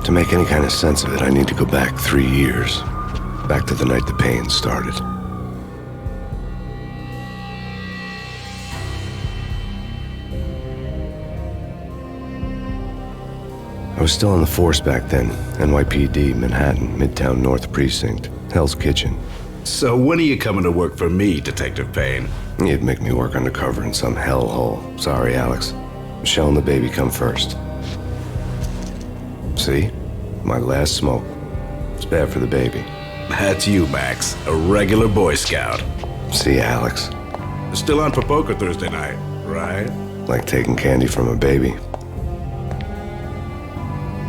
To make any kind of sense of it, I need to go back 3 years. Back to the night the Payne started. I was still on the force back then. NYPD, Manhattan, Midtown North Precinct, Hell's Kitchen. So when are you coming to work for me, Detective Payne? You'd make me work undercover in some hellhole. Sorry, Alex. Michelle and the baby come first. See? My last smoke. It's bad for the baby. That's you, Max. A regular Boy Scout. See, Alex. Still on for poker Thursday night, right? Like taking candy from a baby.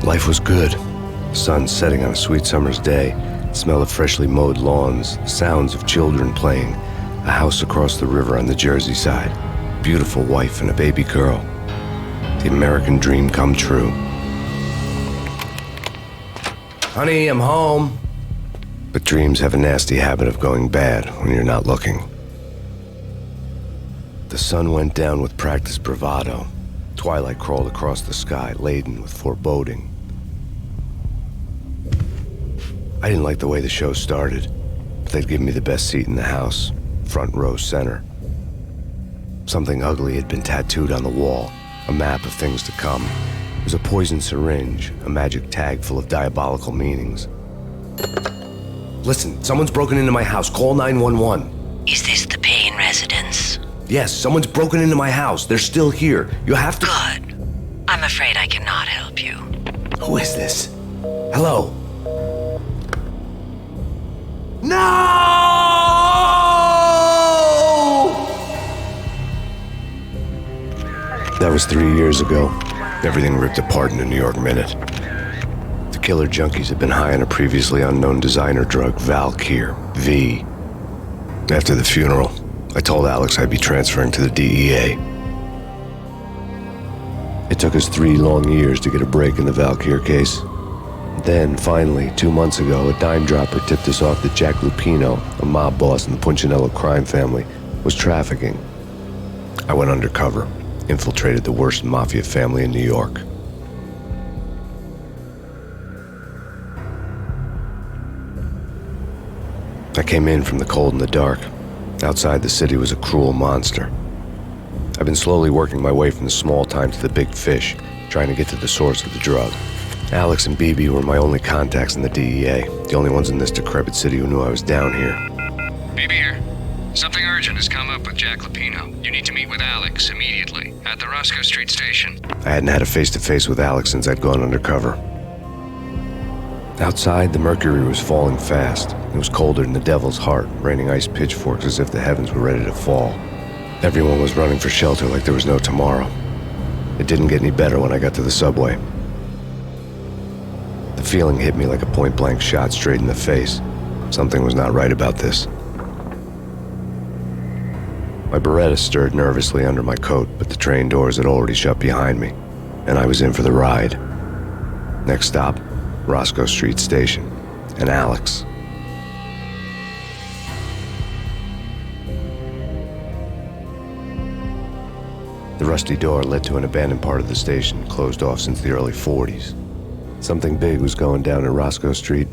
Life was good. The sun setting on a sweet summer's day. The smell of freshly mowed lawns. The sounds of children playing. A house across the river on the Jersey side. Beautiful wife and a baby girl. The American dream come true. Honey, I'm home. But dreams have a nasty habit of going bad when you're not looking. The sun went down with practiced bravado. Twilight crawled across the sky, laden with foreboding. I didn't like the way the show started, but they'd given me the best seat in the house, front row center. Something ugly had been tattooed on the wall, a map of things to come. It was a poison syringe, a magic tag full of diabolical meanings. Listen, someone's broken into my house. Call 911. Is this the Payne residence? Yes, someone's broken into my house. They're still here. You have to... Good. I'm afraid I cannot help you. Who is this? Hello? No! That was 3 years ago. Everything ripped apart in a New York minute. The killer junkies had been high on a previously unknown designer drug, Valkyr, V. After the funeral, I told Alex I'd be transferring to the DEA. It took us 3 long years to get a break in the Valkyr case. Then, finally, 2 months ago, a dime dropper tipped us off that Jack Lupino, a mob boss in the Punchinello crime family, was trafficking. I went undercover, infiltrated the worst mafia family in New York. I came in from the cold and the dark. Outside the city was a cruel monster. I've been slowly working my way from the small time to the big fish, trying to get to the source of the drug. Alex and BB were my only contacts in the DEA, the only ones in this decrepit city who knew I was down here. BB here. Something urgent has come up with Jack Lupino. You need to meet with Alex immediately at the Roscoe Street station. I hadn't had a face-to-face with Alex since I'd gone undercover. Outside, the mercury was falling fast. It was colder than the devil's heart, raining ice pitchforks as if the heavens were ready to fall. Everyone was running for shelter like there was no tomorrow. It didn't get any better when I got to the subway. The feeling hit me like a point-blank shot straight in the face. Something was not right about this. My Beretta stirred nervously under my coat, but the train doors had already shut behind me, and I was in for the ride. Next stop, Roscoe Street Station, and Alex. The rusty door led to an abandoned part of the station, closed off since the early 40s. Something big was going down at Roscoe Street.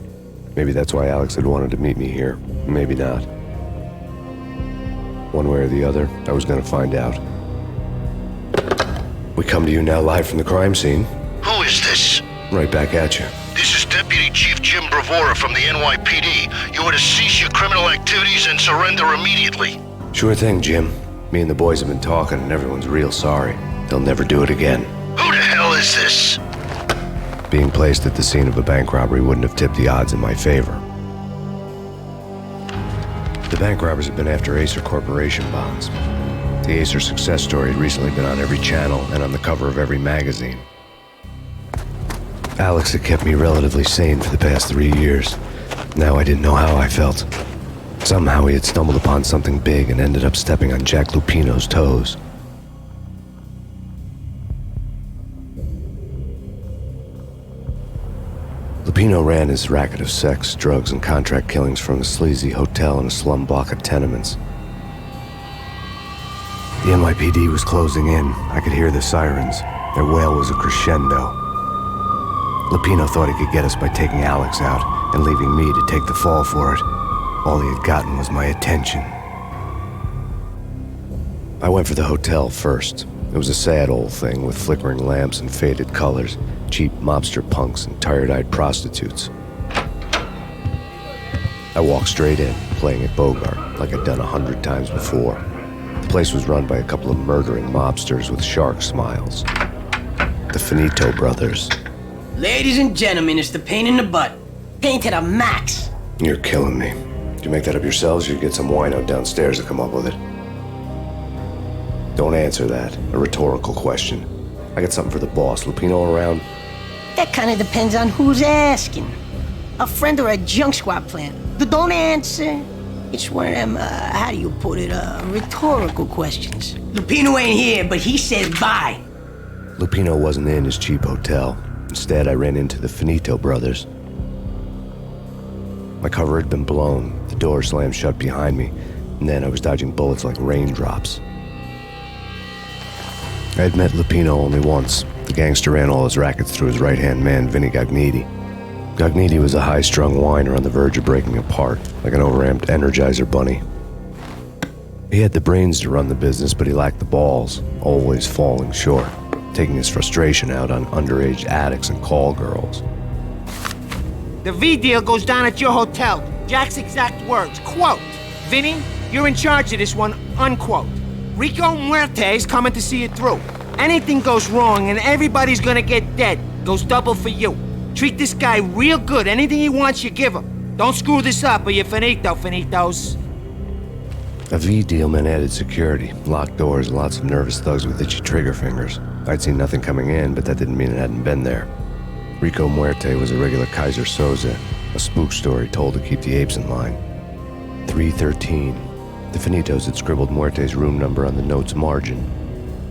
Maybe that's why Alex had wanted to meet me here. Maybe not. One way or the other, I was going to find out. We come to you now live from the crime scene. Who is this? Right back at you. This is Deputy Chief Jim Bravura from the NYPD. You are to cease your criminal activities and surrender immediately. Sure thing, Jim. Me and the boys have been talking and everyone's real sorry. They'll never do it again. Who the hell is this? Being placed at the scene of a bank robbery wouldn't have tipped the odds in my favor. The bank robbers have been after Acer Corporation bonds. The Acer success story had recently been on every channel and on the cover of every magazine. Alex had kept me relatively sane for the past 3 years. Now I didn't know how I felt. Somehow he had stumbled upon something big and ended up stepping on Jack Lupino's toes. Lupino ran his racket of sex, drugs, and contract killings from a sleazy hotel in a slum block of tenements. The NYPD was closing in. I could hear the sirens. Their wail was a crescendo. Lupino thought he could get us by taking Alex out and leaving me to take the fall for it. All he had gotten was my attention. I went for the hotel first. It was a sad old thing with flickering lamps and faded colors, cheap mobster punks and tired-eyed prostitutes. I walked straight in, playing at Bogart, like I'd done 100 times before. The place was run by a couple of murdering mobsters with shark smiles. The Finito brothers. Ladies and gentlemen, it's the Payne in the butt. Payne to the max. You're killing me. Did you make that up yourselves, or you get some wino downstairs to come up with it? Don't answer that. A rhetorical question. I got something for the boss. Lupino around? That kind of depends on who's asking. A friend or a junk squad plan. Don't answer. It's one of them, how do you put it, rhetorical questions. Lupino ain't here, but he said bye. Lupino wasn't in his cheap hotel. Instead, I ran into the Finito brothers. My cover had been blown. The door slammed shut behind me, and then I was dodging bullets like raindrops. I had met Lupino only once. The gangster ran all his rackets through his right-hand man, Vinny Gagniti. Gagniti was a high-strung whiner on the verge of breaking apart, like an overamped Energizer bunny. He had the brains to run the business, but he lacked the balls, always falling short, taking his frustration out on underage addicts and call girls. The V deal goes down at your hotel. Jack's exact words, quote, "Vinny, you're in charge of this one," unquote. Rico Muerte's coming to see it through. Anything goes wrong and everybody's gonna get dead. Goes double for you. Treat this guy real good. Anything he wants, you give him. Don't screw this up or you're finito, finitos. A V deal meant added security, locked doors, and lots of nervous thugs with itchy trigger fingers. I'd seen nothing coming in, but that didn't mean it hadn't been there. Rico Muerte was a regular Kaiser Soze, a spook story told to keep the apes in line. 313. The Finitos had scribbled Muerte's room number on the note's margin.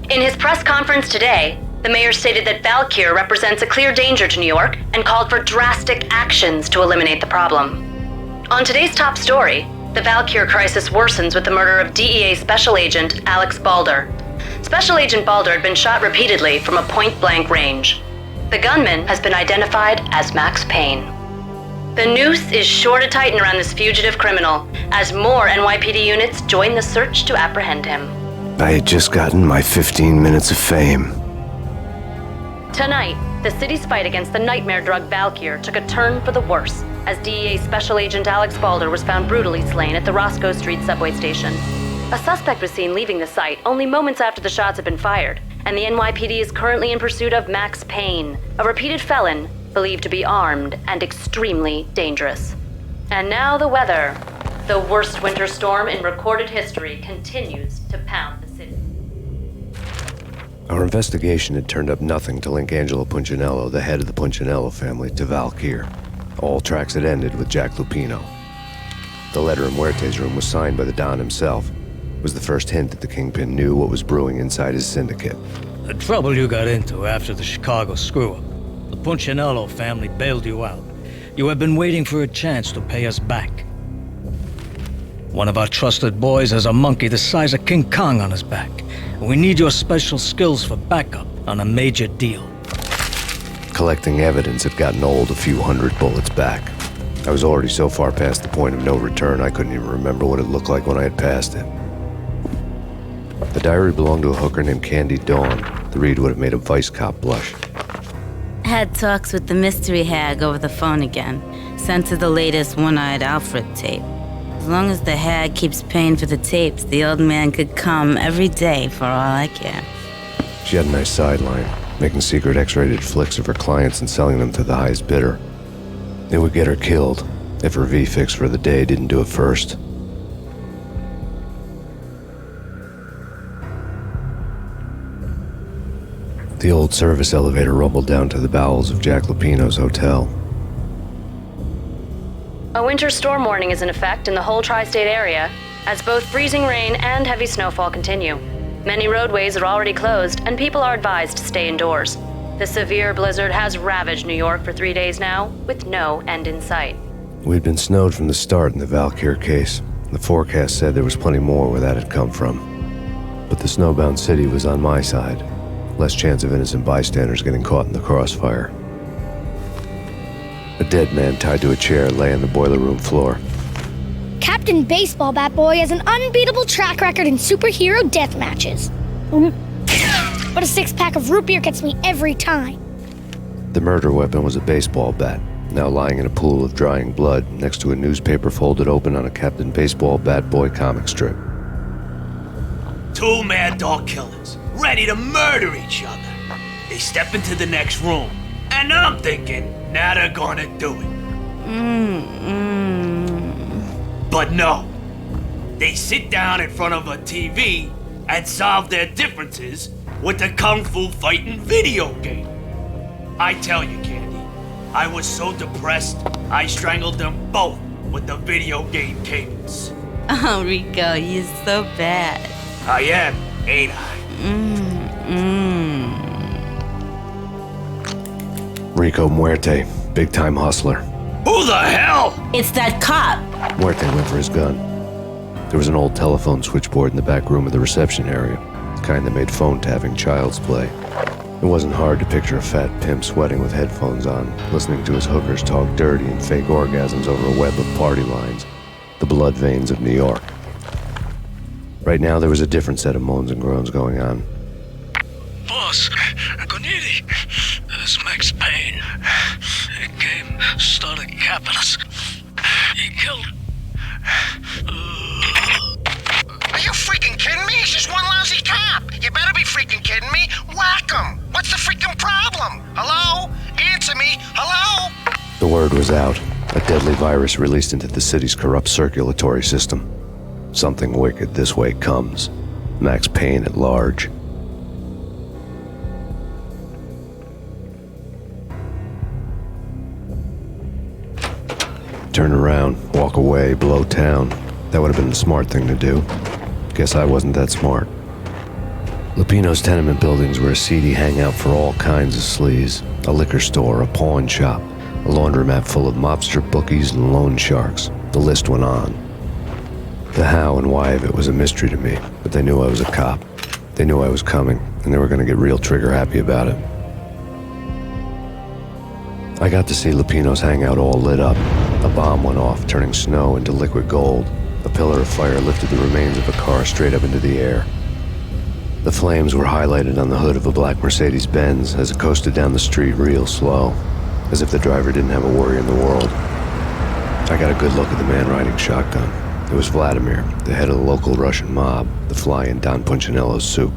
In his press conference today, the mayor stated that Valkyr represents a clear danger to New York and called for drastic actions to eliminate the problem. On today's top story, the Valkyr crisis worsens with the murder of DEA Special Agent Alex Balder. Special Agent Balder had been shot repeatedly from a point-blank range. The gunman has been identified as Max Payne. The noose is sure to tighten around this fugitive criminal as more NYPD units join the search to apprehend him. I had just gotten my 15 minutes of fame. Tonight, the city's fight against the nightmare drug Valkyr took a turn for the worse as DEA Special Agent Alex Balder was found brutally slain at the Roscoe Street subway station. A suspect was seen leaving the site only moments after the shots had been fired, and the NYPD is currently in pursuit of Max Payne, a repeated felon believed to be armed and extremely dangerous. And now the weather. The worst winter storm in recorded history continues to pound the city. Our investigation had turned up nothing to link Angelo Punchinello, the head of the Punchinello family, to Valkyr. All tracks had ended with Jack Lupino. The letter in Muerte's room was signed by the Don himself. It was the first hint that the Kingpin knew what was brewing inside his syndicate. The trouble you got into after the Chicago screw-up. The Punchinello family bailed you out. You have been waiting for a chance to pay us back. One of our trusted boys has a monkey the size of King Kong on his back. We need your special skills for backup on a major deal. Collecting evidence had gotten old a few hundred bullets back. I was already so far past the point of no return I couldn't even remember what it looked like when I had passed it. The diary belonged to a hooker named Candy Dawn. The read would have made a vice cop blush. Had talks with the mystery hag over the phone again. Sent her the latest One-Eyed Alfred tape. As long as the hag keeps paying for the tapes, the old man could come every day for all I care. She had a nice sideline, making secret X-rated flicks of her clients and selling them to the highest bidder. It would get her killed if her V-fix for the day didn't do it first. The old service elevator rumbled down to the bowels of Jack Lupino's hotel. A winter storm warning is in effect in the whole tri-state area, as both freezing rain and heavy snowfall continue. Many roadways are already closed, and people are advised to stay indoors. The severe blizzard has ravaged New York for 3 days now, with no end in sight. We'd been snowed from the start in the Valkyr case. The forecast said there was plenty more where that had come from. But the snowbound city was on my side. Less chance of innocent bystanders getting caught in the crossfire. A dead man tied to a chair lay on the boiler room floor. Captain Baseball Bat Boy has an unbeatable track record in superhero death matches. But a six-pack of root beer gets me every time. The murder weapon was a baseball bat, now lying in a pool of drying blood next to a newspaper folded open on a Captain Baseball Bat Boy comic strip. Two mad dog killers, ready to murder each other. They step into the next room, and I'm thinking, now they're gonna do it. But no. They sit down in front of a TV and solve their differences with a kung fu fighting video game. I tell you, Candy, I was so depressed, I strangled them both with the video game cadence. Oh, Rico, you're so bad. I am, ain't I? Rico Muerte, big-time hustler. Who the hell? It's that cop. Muerte went for his gun. There was an old telephone switchboard in the back room of the reception area, the kind that made phone tapping child's play. It wasn't hard to picture a fat pimp sweating with headphones on, listening to his hookers talk dirty and fake orgasms over a web of party lines, the blood veins of New York. Right now, there was a different set of moans and groans going on. Boss, Gonidi, it's Max Payne. He came, started capping us. He killed... Are you freaking kidding me? He's just one lousy cop. You better be freaking kidding me. Whack him. What's the freaking problem? Hello? Answer me. Hello? The word was out. A deadly virus released into the city's corrupt circulatory system. Something wicked this way comes. Max Payne at large. Turn around, walk away, blow town. That would have been the smart thing to do. Guess I wasn't that smart. Lupino's tenement buildings were a seedy hangout for all kinds of sleaze. A liquor store, a pawn shop, a laundromat full of mobster bookies and loan sharks. The list went on. The how and why of it was a mystery to me, but they knew I was a cop. They knew I was coming, and they were going to get real trigger happy about it. I got to see Lupino's hangout all lit up. A bomb went off, turning snow into liquid gold. A pillar of fire lifted the remains of a car straight up into the air. The flames were highlighted on the hood of a black Mercedes-Benz as it coasted down the street real slow, as if the driver didn't have a worry in the world. I got a good look at the man riding shotgun. It was Vladimir, the head of the local Russian mob, the fly in Don Punchinello's soup.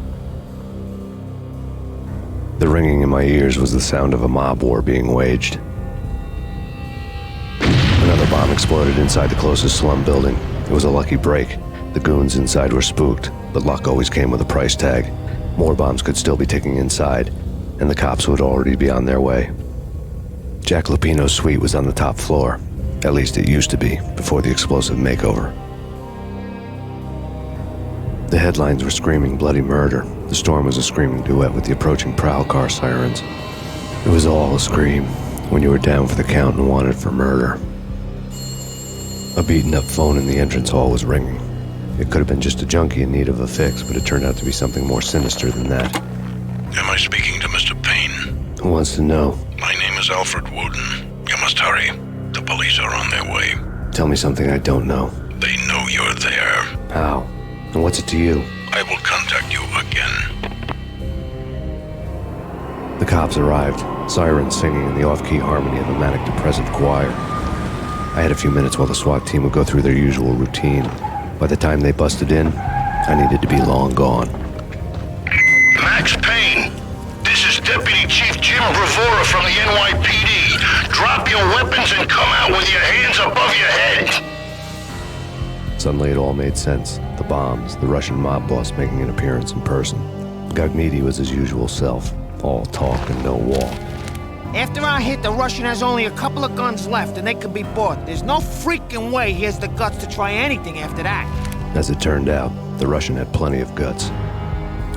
The ringing in my ears was the sound of a mob war being waged. Another bomb exploded inside the closest slum building. It was a lucky break. The goons inside were spooked, but luck always came with a price tag. More bombs could still be ticking inside, and the cops would already be on their way. Jack Lupino's suite was on the top floor. At least it used to be, before the explosive makeover. The headlines were screaming bloody murder. The storm was a screaming duet with the approaching prowl car sirens. It was all a scream when you were down for the count and wanted for murder. A beaten-up phone in the entrance hall was ringing. It could have been just a junkie in need of a fix, but it turned out to be something more sinister than that. Am I speaking to Mr. Payne? Who wants to know? My name is Alfred Wooden. You must hurry. The police are on their way. Tell me something I don't know. They know you're there. How? And what's it to you? I will contact you again. The cops arrived, sirens singing in the off-key harmony of a manic-depressive choir. I had a few minutes while the SWAT team would go through their usual routine. By the time they busted in, I needed to be long gone. Max Payne, this is Deputy Chief Jim Bravura from the NYPD. Drop your weapons and come out with your hands above your head. Suddenly it all made sense. The bombs, the Russian mob boss making an appearance in person. Gagnidi was his usual self, all talk and no walk. After our hit, the Russian has only a couple of guns left, and they can be bought. There's no freaking way he has the guts to try anything after that. As it turned out, the Russian had plenty of guts.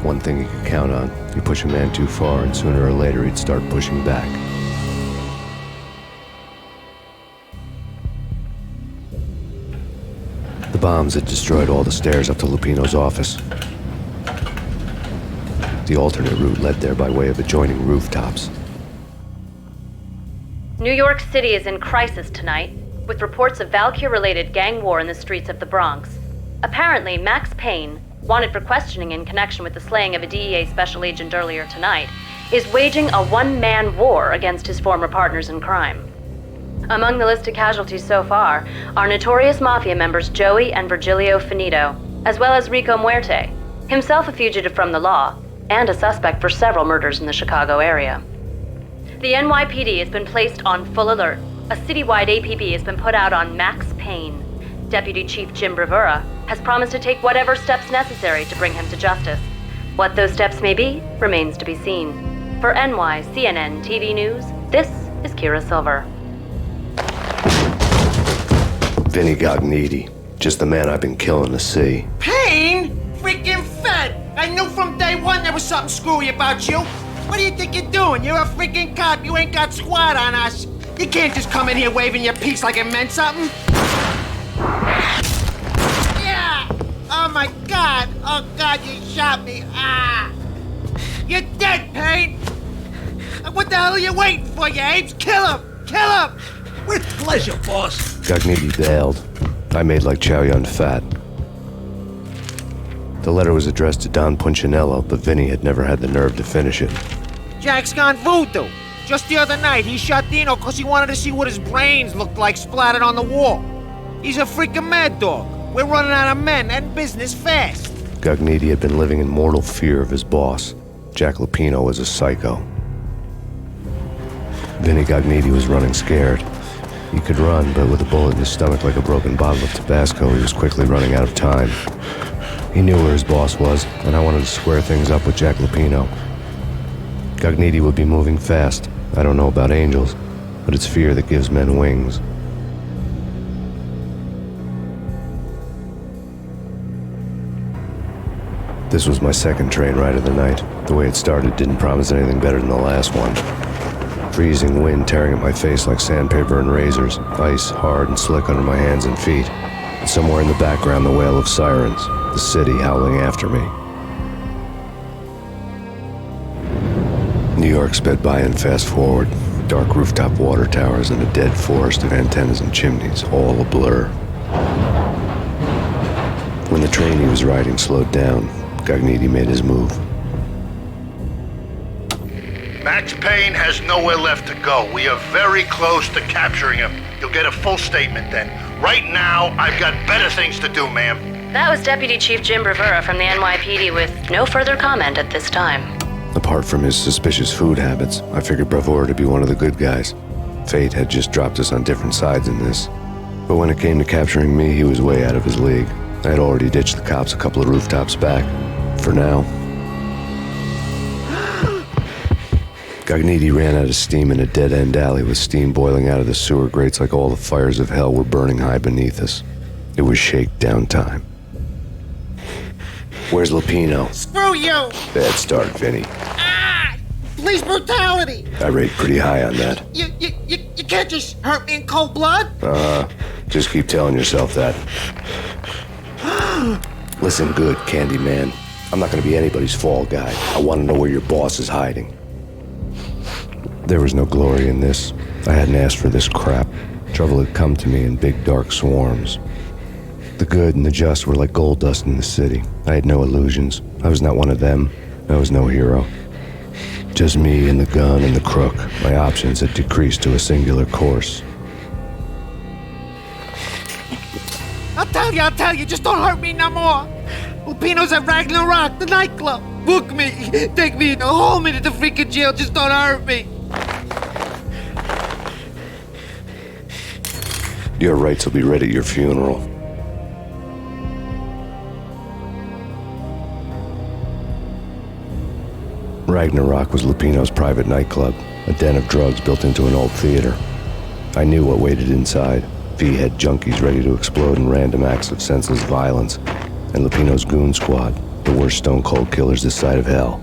One thing you could count on, you push a man too far, and sooner or later he'd start pushing back. The bombs had destroyed all the stairs up to Lupino's office. The alternate route led there by way of adjoining rooftops. New York City is in crisis tonight, with reports of Valkyr-related gang war in the streets of the Bronx. Apparently, Max Payne, wanted for questioning in connection with the slaying of a DEA special agent earlier tonight, is waging a one-man war against his former partners in crime. Among the listed casualties so far are notorious mafia members Joey and Virgilio Finito, as well as Rico Muerte, himself a fugitive from the law, and a suspect for several murders in the Chicago area. The NYPD has been placed on full alert. A citywide APB has been put out on Max Payne. Deputy Chief Jim Bravura has promised to take whatever steps necessary to bring him to justice. What those steps may be remains to be seen. For NYCNN TV News, this is Kira Silver. Vinny Gognitti, just the man I've been killing to see. Payne? Freaking fed! I knew from day one there was something screwy about you. What do you think you're doing? You're a freaking cop. You ain't got squad on us. You can't just come in here waving your piece like it meant something. Yeah! Oh my God! Oh God, you shot me! Ah! You're dead, Payne! What the hell are you waiting for, you apes? Kill him! Kill him! With pleasure, boss. Gognitti bailed. I made like Chow Yun Fat. The letter was addressed to Don Punchinello, but Vinny had never had the nerve to finish it. Jack's gone voodoo. Just the other night, he shot Dino because he wanted to see what his brains looked like splattered on the wall. He's a freaking mad dog. We're running out of men and business fast. Gognitti had been living in mortal fear of his boss. Jack Lupino was a psycho. Vinny Gognitti was running scared. He could run, but with a bullet in his stomach like a broken bottle of Tabasco, he was quickly running out of time. He knew where his boss was, and I wanted to square things up with Jack Lupino. Gognitti would be moving fast. I don't know about angels, but it's fear that gives men wings. This was my second train ride of the night. The way it started didn't promise anything better than the last one. Freezing wind tearing at my face like sandpaper and razors, ice hard and slick under my hands and feet. And somewhere in the background, the wail of sirens, the city howling after me. New York sped by in fast forward. Dark rooftop water towers and a dead forest of antennas and chimneys, all a blur. When the train he was riding slowed down, Gognitti made his move. Max Payne has nowhere left to go. We are very close to capturing him. You'll get a full statement then. Right now, I've got better things to do, ma'am. That was Deputy Chief Jim Bravura from the NYPD with no further comment at this time. Apart from his suspicious food habits, I figured Bravura to be one of the good guys. Fate had just dropped us on different sides in this. But when it came to capturing me, he was way out of his league. I had already ditched the cops a couple of rooftops back. For now. Gognitti ran out of steam in a dead-end alley with steam boiling out of the sewer grates like all the fires of hell were burning high beneath us. It was shakedown time. Where's Lupino? Screw you! Bad start, Vinny. Ah! Police brutality! I rate pretty high on that. You can't just hurt me in cold blood? Just keep telling yourself that. Listen good, Candyman. I'm not gonna be anybody's fall guy. I want to know where your boss is hiding. There was no glory in this. I hadn't asked for this crap. Trouble had come to me in big dark swarms. The good and the just were like gold dust in the city. I had no illusions. I was not one of them. I was no hero. Just me and the gun and the crook. My options had decreased to a singular course. I'll tell you, just don't hurt me no more. Lupino's at Ragnarok, the nightclub. Book me, take me, hold me to the freaking jail, just don't hurt me. Your rights will be read at your funeral. Ragnarok was Lupino's private nightclub, a den of drugs built into an old theater. I knew what waited inside. V-head junkies ready to explode in random acts of senseless violence, and Lupino's goon squad, the worst stone-cold killers this side of hell.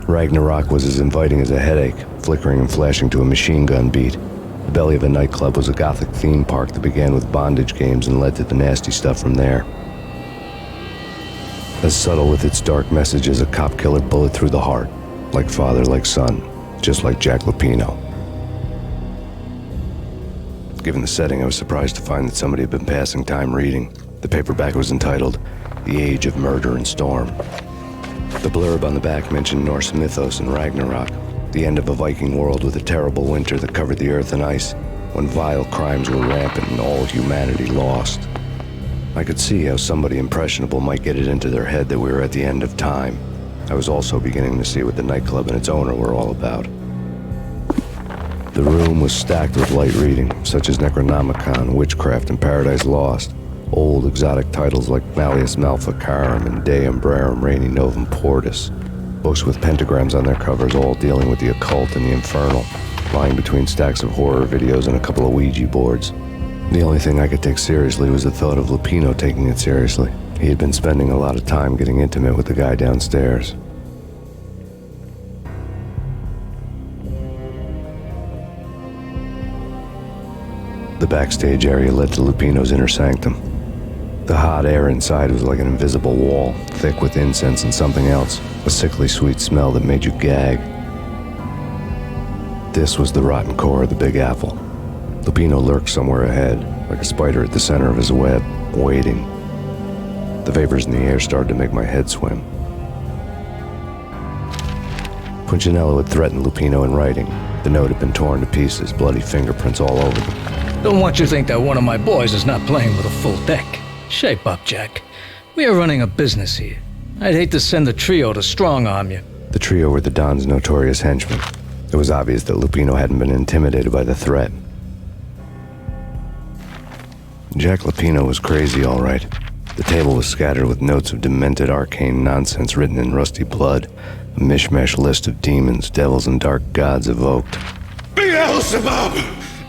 Ragnarok was as inviting as a headache, flickering and flashing to a machine gun beat. The belly of a nightclub was a gothic theme park that began with bondage games and led to the nasty stuff from there. As subtle with its dark message as a cop-killer bullet through the heart, like father, like son, just like Jack Lupino. Given the setting, I was surprised to find that somebody had been passing time reading. The paperback was entitled The Age of Murder and Storm. The blurb on the back mentioned Norse mythos and Ragnarok, the end of a Viking world with a terrible winter that covered the earth in ice, when vile crimes were rampant and all humanity lost. I could see how somebody impressionable might get it into their head that we were at the end of time. I was also beginning to see what the nightclub and its owner were all about. The room was stacked with light reading, such as Necronomicon, Witchcraft, and Paradise Lost. Old exotic titles like Malleus Maleficarum and De Umbrarum Reini Novum Portus. Books with pentagrams on their covers, all dealing with the occult and the infernal, lying between stacks of horror videos and a couple of Ouija boards. The only thing I could take seriously was the thought of Lupino taking it seriously. He had been spending a lot of time getting intimate with the guy downstairs. The backstage area led to Lupino's inner sanctum. The hot air inside was like an invisible wall, thick with incense and something else, a sickly sweet smell that made you gag. This was the rotten core of the Big Apple. Lupino lurked somewhere ahead, like a spider at the center of his web, waiting. The vapors in the air started to make my head swim. Punchinello had threatened Lupino in writing. The note had been torn to pieces, bloody fingerprints all over them. Don't want you to think that one of my boys is not playing with a full deck. Shape up, Jack. We are running a business here. I'd hate to send the trio to strong-arm you. The trio were the Don's notorious henchmen. It was obvious that Lupino hadn't been intimidated by the threat. Jack Lupino was crazy, all right. The table was scattered with notes of demented arcane nonsense written in rusty blood, a mishmash list of demons, devils, and dark gods evoked. Beelzebub,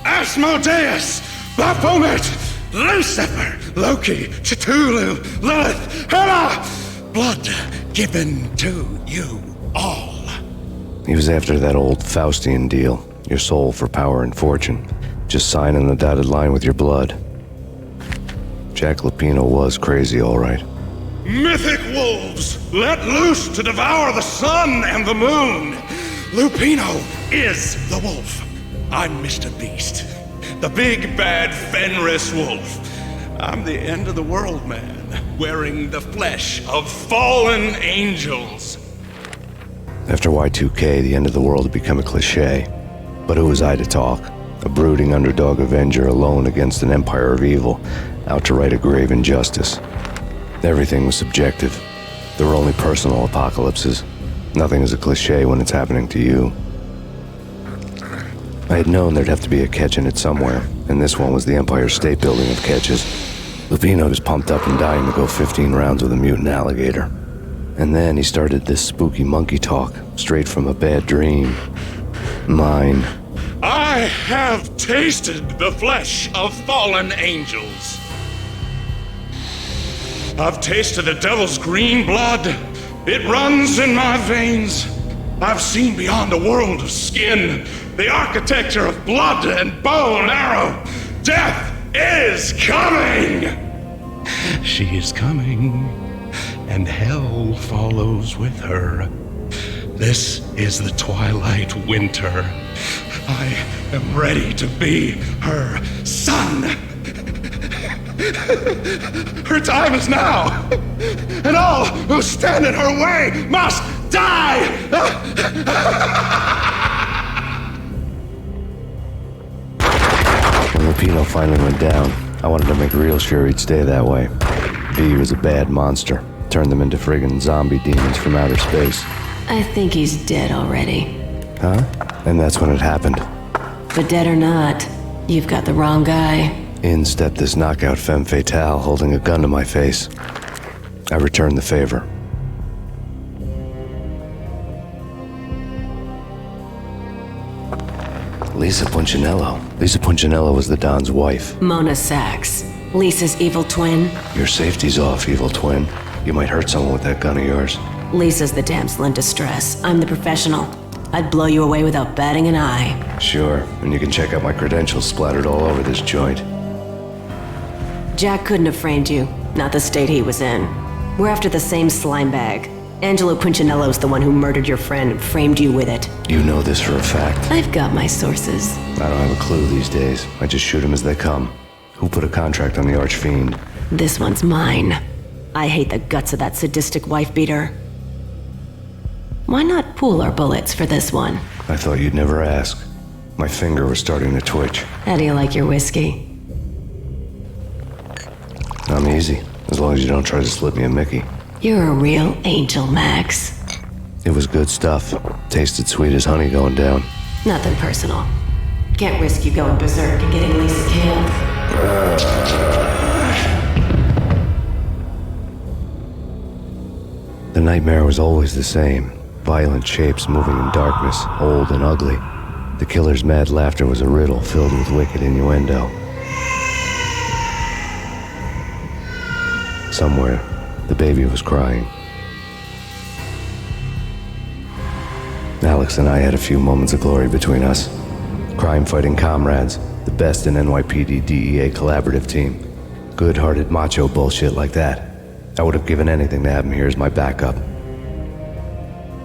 Asmodeus, Baphomet, Lucifer, Loki, Cthulhu, Lilith, Hela, blood given to you all. He was after that old Faustian deal, your soul for power and fortune. Just sign on the dotted line with your blood. Jack Lupino was crazy, all right. Mythic wolves, let loose to devour the sun and the moon. Lupino is the wolf. I'm Mr. Beast, the big bad Fenris wolf. I'm the end of the world man, wearing the flesh of fallen angels. After Y2K, the end of the world had become a cliche. But who was I to talk? A brooding underdog avenger alone against an empire of evil, out to right a grave injustice. Everything was subjective. There were only personal apocalypses. Nothing is a cliche when it's happening to you. I had known there'd have to be a catch in it somewhere, and this one was the Empire State Building of catches. Lupino was pumped up and dying to go 15 rounds with a mutant alligator. And then he started this spooky monkey talk, straight from a bad dream. Mine. I have tasted the flesh of fallen angels. I've tasted the devil's green blood. It runs in my veins. I've seen beyond a world of skin, the architecture of blood and bow and arrow. Death is coming! She is coming, and hell follows with her. This is the twilight winter. I am ready to be her son. Her time is now, and all who stand in her way must die! When Lupino finally went down, I wanted to make real sure he'd stay that way. V was a bad monster. Turned them into friggin' zombie demons from outer space. I think he's dead already. Huh? And that's when it happened. But dead or not, you've got the wrong guy. In stepped this knockout femme fatale holding a gun to my face. I returned the favor. Lisa Punchinello. Lisa Punchinello was the Don's wife. Mona Sachs. Lisa's evil twin. Your safety's off, evil twin. You might hurt someone with that gun of yours. Lisa's the damsel in distress. I'm the professional. I'd blow you away without batting an eye. Sure, and you can check out my credentials splattered all over this joint. Jack couldn't have framed you. Not the state he was in. We're after the same slime bag. Angelo Punchinello's the one who murdered your friend and framed you with it. You know this for a fact. I've got my sources. I don't have a clue these days. I just shoot them as they come. Who put a contract on the Archfiend? This one's mine. I hate the guts of that sadistic wife-beater. Why not pool our bullets for this one? I thought you'd never ask. My finger was starting to twitch. How do you like your whiskey? I'm easy, as long as you don't try to slip me a Mickey. You're a real angel, Max. It was good stuff. Tasted sweet as honey going down. Nothing personal. Can't risk you going berserk and getting Lisa killed. The nightmare was always the same. Violent shapes moving in darkness, old and ugly. The killer's mad laughter was a riddle filled with wicked innuendo. Somewhere, the baby was crying. Alex and I had a few moments of glory between us. Crime-fighting comrades, the best in NYPD DEA collaborative team. Good-hearted macho bullshit like that. I would have given anything to have him here as my backup.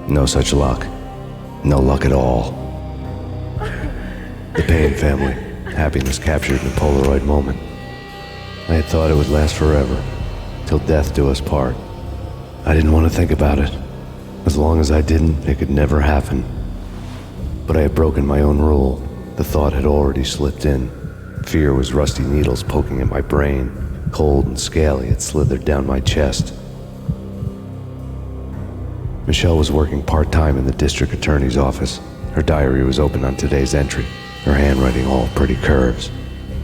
No such luck. No luck at all. The Payne family. Happiness captured in a Polaroid moment. I had thought it would last forever. Till death do us part. I didn't want to think about it. As long as I didn't, it could never happen. But I had broken my own rule. The thought had already slipped in. Fear was rusty needles poking at my brain. Cold and scaly, it slithered down my chest. Michelle was working part-time in the district attorney's office. Her diary was open on today's entry, her handwriting all pretty curves.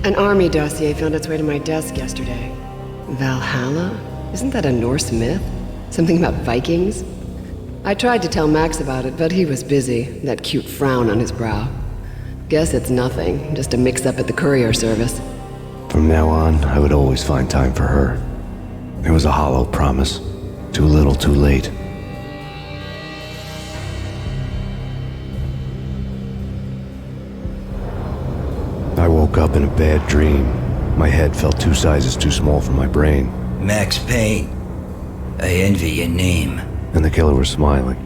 An army dossier found its way to my desk yesterday. Valhalla? Isn't that a Norse myth? Something about Vikings? I tried to tell Max about it, but he was busy, that cute frown on his brow. Guess it's nothing, just a mix-up at the courier service. From now on, I would always find time for her. It was a hollow promise. Too little, too late. I woke up in a bad dream. My head felt 2 sizes too small for my brain. Max Payne. I envy your name. And the killer was smiling.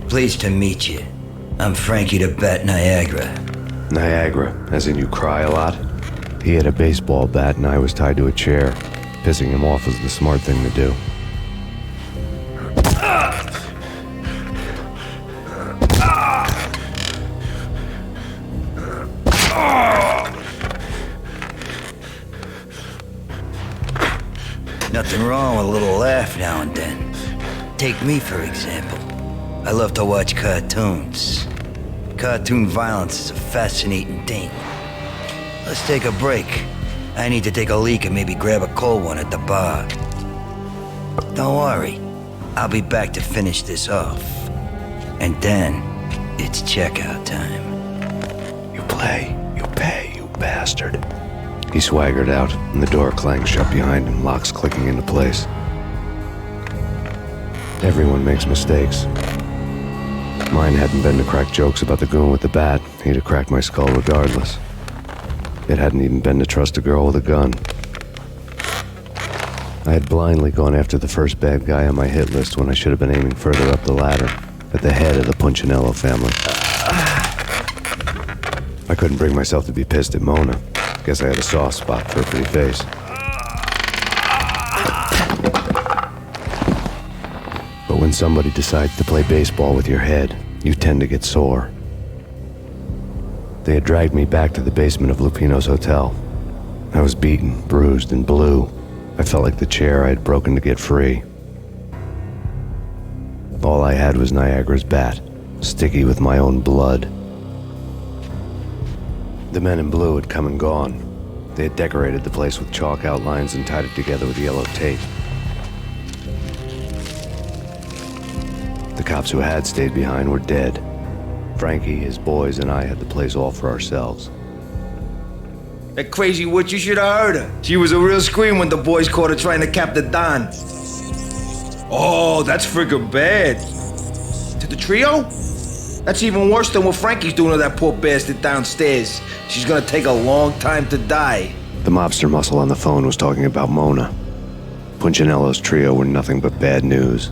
Pleased to meet you. I'm Frankie the Bat Niagara. Niagara, as in you cry a lot? He had a baseball bat and I was tied to a chair. Pissing him off was the smart thing to do. Nothing wrong with a little laugh now and then. Take me, for example. I love to watch cartoons. Cartoon violence is a fascinating thing. Let's take a break. I need to take a leak and maybe grab a cold one at the bar. Don't worry. I'll be back to finish this off. And then, it's checkout time. You play, you pay, you bastard. He swaggered out, and the door clanged shut behind him, locks clicking into place. Everyone makes mistakes. Mine hadn't been to crack jokes about the goon with the bat. He'd have cracked my skull regardless. It hadn't even been to trust a girl with a gun. I had blindly gone after the first bad guy on my hit list when I should have been aiming further up the ladder, at the head of the Punchinello family. I couldn't bring myself to be pissed at Mona. Guess I had a soft spot for a pretty face. But when somebody decides to play baseball with your head, you tend to get sore. They had dragged me back to the basement of Lupino's hotel. I was beaten, bruised, and blue. I felt like the chair I had broken to get free. All I had was Niagara's bat, sticky with my own blood. The men in blue had come and gone. They had decorated the place with chalk outlines and tied it together with yellow tape. The cops who had stayed behind were dead. Frankie, his boys, and I had the place all for ourselves. That crazy witch, you should have heard her. She was a real scream when the boys caught her trying to cap the Don. Oh, that's friggin' bad. To the trio? That's even worse than what Frankie's doing to that poor bastard downstairs. She's gonna take a long time to die. The mobster muscle on the phone was talking about Mona. Punchinello's trio were nothing but bad news.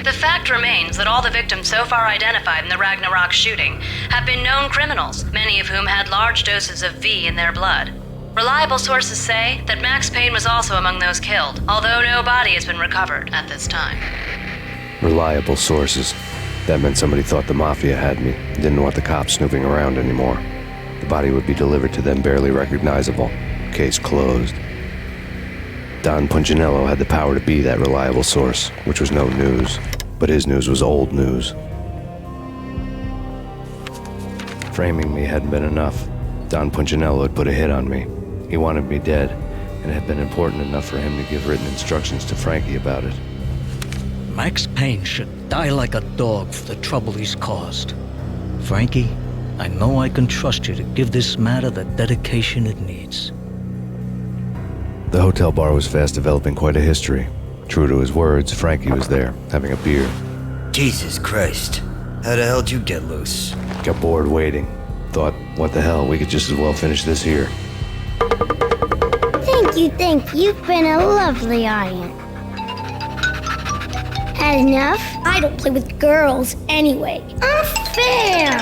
The fact remains that all the victims so far identified in the Ragnarok shooting have been known criminals, many of whom had large doses of V in their blood. Reliable sources say that Max Payne was also among those killed, although no body has been recovered at this time. Reliable sources. That meant somebody thought the Mafia had me, didn't want the cops snooping around anymore. The body would be delivered to them barely recognizable. Case closed. Don Punchinello had the power to be that reliable source, which was no news. But his news was old news. Framing me hadn't been enough. Don Punchinello had put a hit on me. He wanted me dead, and it had been important enough for him to give written instructions to Frankie about it. Max Payne should die like a dog for the trouble he's caused. Frankie, I know I can trust you to give this matter the dedication it needs. The hotel bar was fast developing quite a history. True to his words, Frankie was there, having a beer. Jesus Christ. How the hell did you get loose? Got bored waiting. Thought, what the hell, we could just as well finish this here. Thank you. You've been a lovely audience. Had enough? I don't play with girls anyway. Unfair!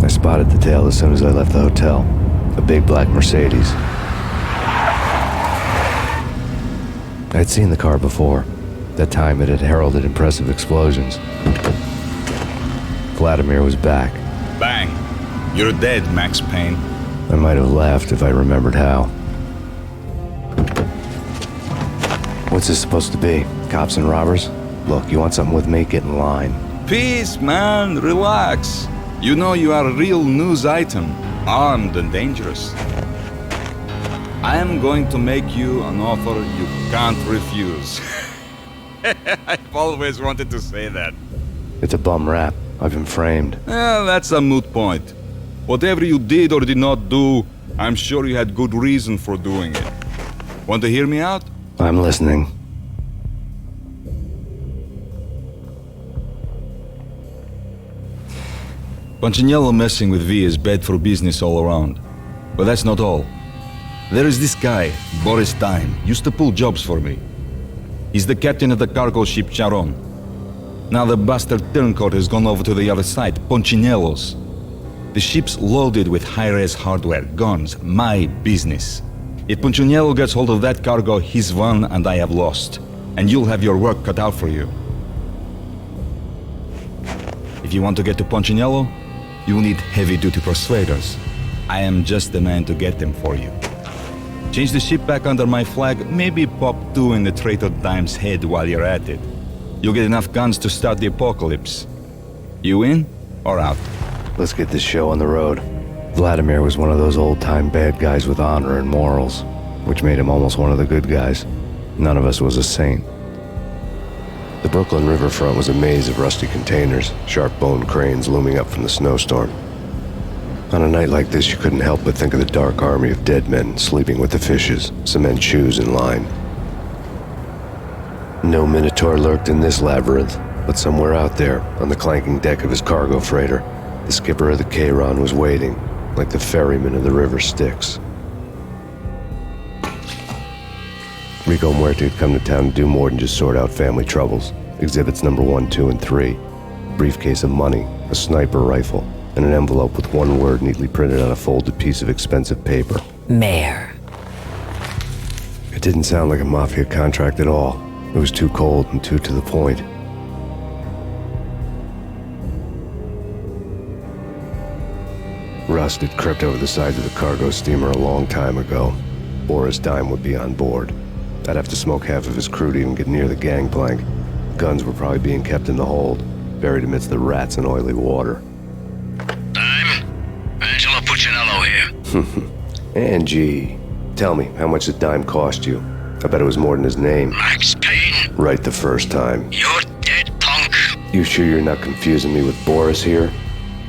I spotted the tail as soon as I left the hotel. A big black Mercedes. I'd seen the car before. That time it had heralded impressive explosions. Vladimir was back. Bang! You're dead, Max Payne. I might have laughed if I remembered how. What's this supposed to be? Cops and robbers? Look, you want something with me? Get in line. Peace, man. Relax. You know you are a real news item. Armed and dangerous. I am going to make you an offer you can't refuse. I've always wanted to say that. It's a bum rap. I've been framed. Well, that's a moot point. Whatever you did or did not do, I'm sure you had good reason for doing it. Want to hear me out? I'm listening. Punchinello messing with V is bad for business all around. But that's not all. There is this guy, Boris Time, used to pull jobs for me. He's the captain of the cargo ship Charon. Now the bastard turncoat has gone over to the other side, Punchinello's. The ship's loaded with high-res hardware, guns, my business. If Punchinello gets hold of that cargo, he's won and I have lost. And you'll have your work cut out for you. If you want to get to Punchinello, you'll need heavy-duty persuaders. I am just the man to get them for you. Change the ship back under my flag, maybe pop 2 in the traitor Dime's head while you're at it. You'll get enough guns to start the apocalypse. You in or out? Let's get this show on the road. Vladimir was one of those old-time bad guys with honor and morals, which made him almost one of the good guys. None of us was a saint. The Brooklyn riverfront was a maze of rusty containers, sharp-boned cranes looming up from the snowstorm. On a night like this, you couldn't help but think of the dark army of dead men sleeping with the fishes, cement shoes in line. No Minotaur lurked in this labyrinth, but somewhere out there, on the clanking deck of his cargo freighter, the skipper of the Chiron was waiting, like the ferryman of the river Styx. Rico Muerte had come to town to do more than just sort out family troubles. Exhibits number 1, 2, and 3. A briefcase of money, a sniper rifle, and an envelope with one word neatly printed on a folded piece of expensive paper. Mayor. It didn't sound like a Mafia contract at all. It was too cold and too to the point. Rust had crept over the sides of the cargo steamer a long time ago. Boris Dime would be on board. I'd have to smoke half of his crew to even get near the gangplank. Guns were probably being kept in the hold, buried amidst the rats and oily water. Angelo Puccinello here. Angie, tell me, how much did Dime cost you? I bet it was more than his name. Max Payne. Right the first time. You're dead, punk. You sure you're not confusing me with Boris here?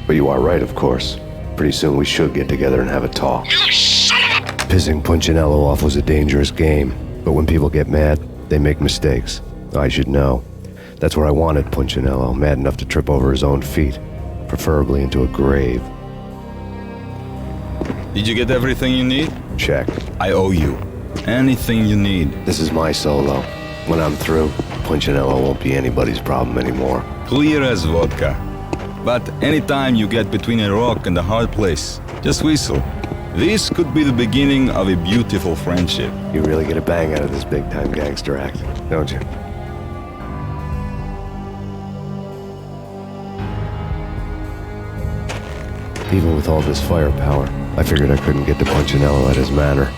But you are right, of course. Pretty soon we should get together and have a talk. You son of a... Pissing Punchinello off was a dangerous game, but when people get mad, they make mistakes. I should know. That's where I wanted Punchinello, mad enough to trip over his own feet, preferably into a grave. Did you get everything you need? Check. I owe you. Anything you need. This is my solo. When I'm through, Punchinello won't be anybody's problem anymore. Clear as vodka. But anytime you get between a rock and a hard place, just whistle. This could be the beginning of a beautiful friendship. You really get a bang out of this big-time gangster act, don't you? Even with all this firepower, I figured I couldn't get to Punchinello at his manor.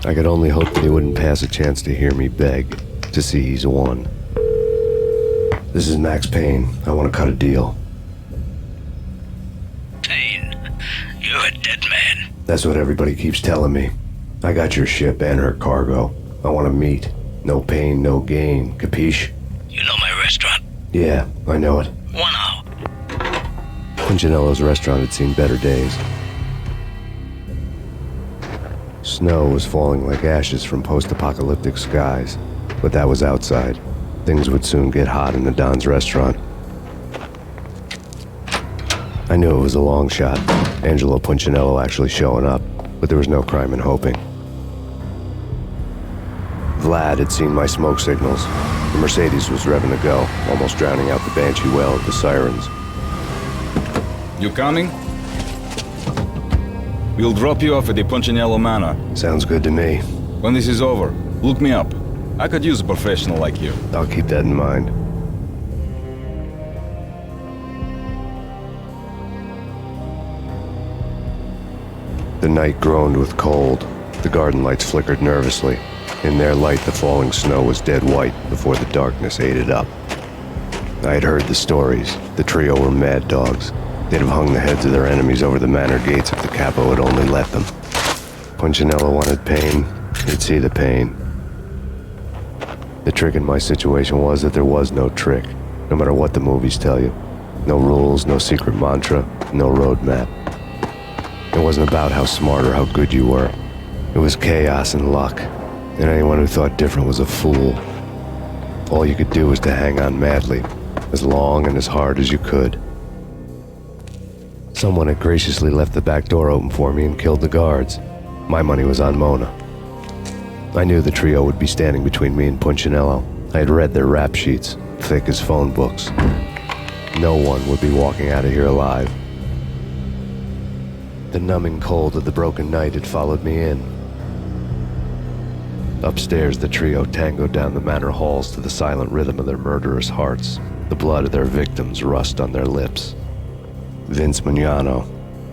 I could only hope that he wouldn't pass a chance to hear me beg, to see he's won. This is Max Payne. I want to cut a deal. Payne, you're a dead man. That's what everybody keeps telling me. I got your ship and her cargo. I want to meet. No pain, no gain. Capiche? You know my restaurant? Yeah, I know it. 1 hour. Punchinello's restaurant had seen better days. Snow was falling like ashes from post-apocalyptic skies, but that was outside. Things would soon get hot in the Don's restaurant. I knew it was a long shot, Angelo Punchinello actually showing up, but there was no crime in hoping. Vlad had seen my smoke signals. The Mercedes was revving to go, almost drowning out the banshee wail of the sirens. You coming? We'll drop you off at the Punchinello Manor. Sounds good to me. When this is over, look me up. I could use a professional like you. I'll keep that in mind. The night groaned with cold. The garden lights flickered nervously. In their light, the falling snow was dead white before the darkness ate it up. I had heard the stories. The trio were mad dogs. They'd have hung the heads of their enemies over the manor gates if the capo had only let them. Punchinello wanted pain. He'd see the pain. The trick in my situation was that there was no trick, no matter what the movies tell you. No rules, no secret mantra, no roadmap. It wasn't about how smart or how good you were. It was chaos and luck, and anyone who thought different was a fool. All you could do was to hang on madly, as long and as hard as you could. Someone had graciously left the back door open for me and killed the guards. My money was on Mona. I knew the trio would be standing between me and Punchinello. I had read their rap sheets, thick as phone books. No one would be walking out of here alive. The numbing cold of the broken night had followed me in. Upstairs, the trio tangoed down the manor halls to the silent rhythm of their murderous hearts, the blood of their victims rust on their lips. Vince Mugnano,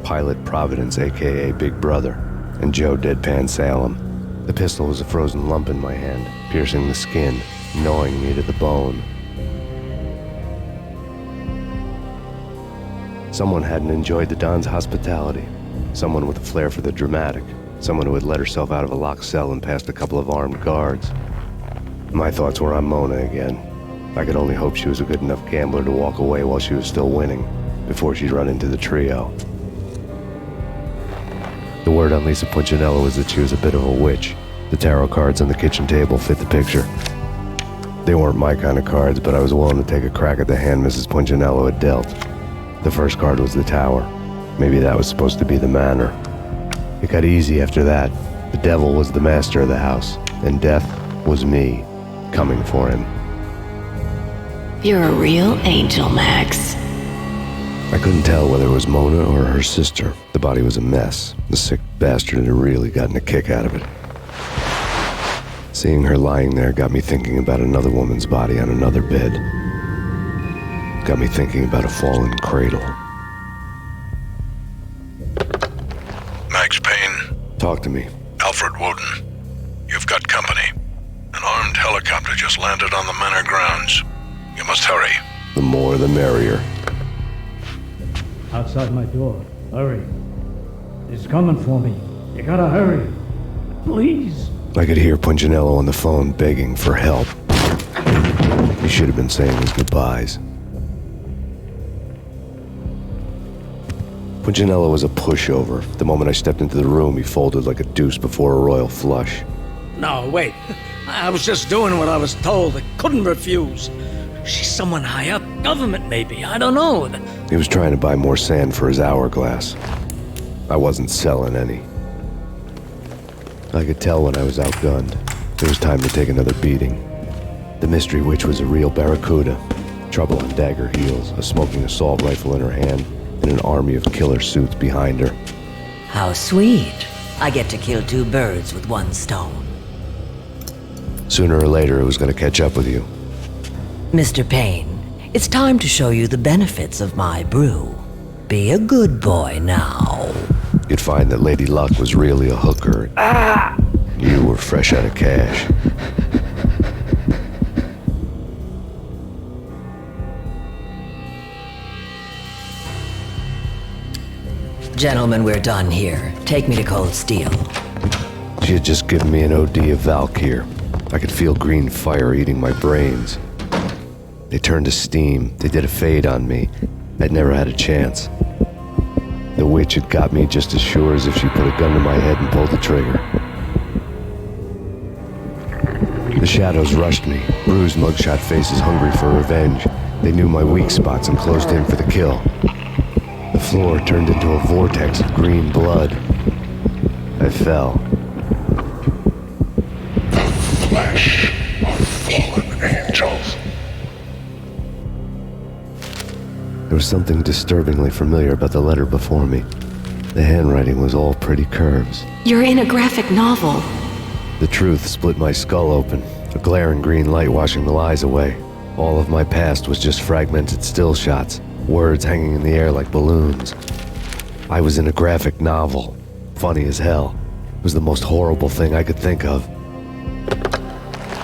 Pilot Providence, a.k.a. Big Brother, and Joe Deadpan Salem. The pistol was a frozen lump in my hand, piercing the skin, gnawing me to the bone. Someone hadn't enjoyed the Don's hospitality. Someone with a flair for the dramatic. Someone who had let herself out of a locked cell and past a couple of armed guards. My thoughts were on Mona again. I could only hope she was a good enough gambler to walk away while she was still winning, before she'd run into the trio. The word on Lisa Punchinello was that she was a bit of a witch. The tarot cards on the kitchen table fit the picture. They weren't my kind of cards, but I was willing to take a crack at the hand Mrs. Punchinello had dealt. The first card was the tower. Maybe that was supposed to be the manor. It got easy after that. The devil was the master of the house, and death was me, coming for him. You're a real angel, Max. I couldn't tell whether it was Mona or her sister. The body was a mess. The sick bastard had really gotten a kick out of it. Seeing her lying there got me thinking about another woman's body on another bed. Got me thinking about a fallen cradle. Max Payne. Talk to me. Alfred Woden. You've got company. An armed helicopter just landed on the manor grounds. You must hurry. The more the merrier. Outside my door. Hurry. He's coming for me. You gotta hurry. Please. I could hear Punchinello on the phone begging for help. He should have been saying his goodbyes. Punchinello was a pushover. The moment I stepped into the room, he folded like a deuce before a royal flush. No, wait. I was just doing what I was told. I couldn't refuse. She's someone high up. Government, maybe. I don't know. He was trying to buy more sand for his hourglass. I wasn't selling any. I could tell when I was outgunned. It was time to take another beating. The mystery witch was a real barracuda. Trouble on dagger heels, a smoking assault rifle in her hand, and an army of killer suits behind her. How sweet. I get to kill two birds with one stone. Sooner or later, it was going to catch up with you. Mr. Payne, it's time to show you the benefits of my brew. Be a good boy now. You'd find that Lady Luck was really a hooker. You were fresh out of cash. Gentlemen, we're done here. Take me to Cold Steel. She had just given me an OD of Valkyr. I could feel green fire eating my brains. They turned to steam. They did a fade on me. I'd never had a chance. The witch had got me just as sure as if she put a gun to my head and pulled the trigger. The shadows rushed me, bruised mugshot faces hungry for revenge. They knew my weak spots and closed in for the kill. The floor turned into a vortex of green blood. I fell. The flesh of fallen angels. There was something disturbingly familiar about the letter before me. The handwriting was all pretty curves. You're in a graphic novel. The truth split my skull open, a glaring green light washing the lies away. All of my past was just fragmented still shots, words hanging in the air like balloons. I was in a graphic novel. Funny as hell. It was the most horrible thing I could think of.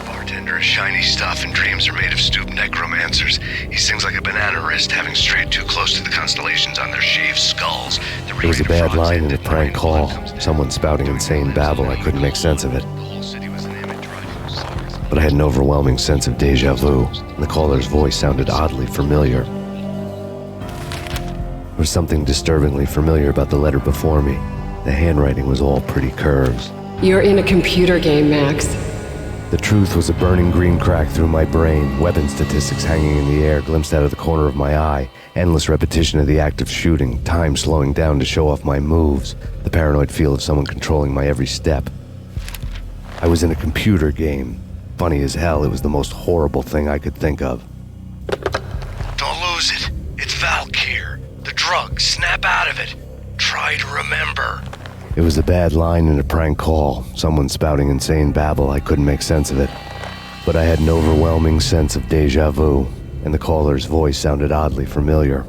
Bartender is shiny stuff and dreams are made of stooped necromancers. He sings like a banana wrist, having strayed too close to the constellations on their shaved skulls. There was a bad line in a prank call. Someone spouting insane babble. I couldn't make sense of it. But I had an overwhelming sense of deja vu, and the caller's voice sounded oddly familiar. There was something disturbingly familiar about the letter before me. The handwriting was all pretty curves. You're in a computer game, Max. The truth was a burning green crack through my brain, weapon statistics hanging in the air glimpsed out of the corner of my eye, endless repetition of the act of shooting, time slowing down to show off my moves, the paranoid feel of someone controlling my every step. I was in a computer game. Funny as hell, it was the most horrible thing I could think of. Don't lose it. It's Valkyr. The drug. Snap out of it. Try to remember. It was a bad line in a prank call, someone spouting insane babble. I couldn't make sense of it. But I had an overwhelming sense of deja vu, and the caller's voice sounded oddly familiar.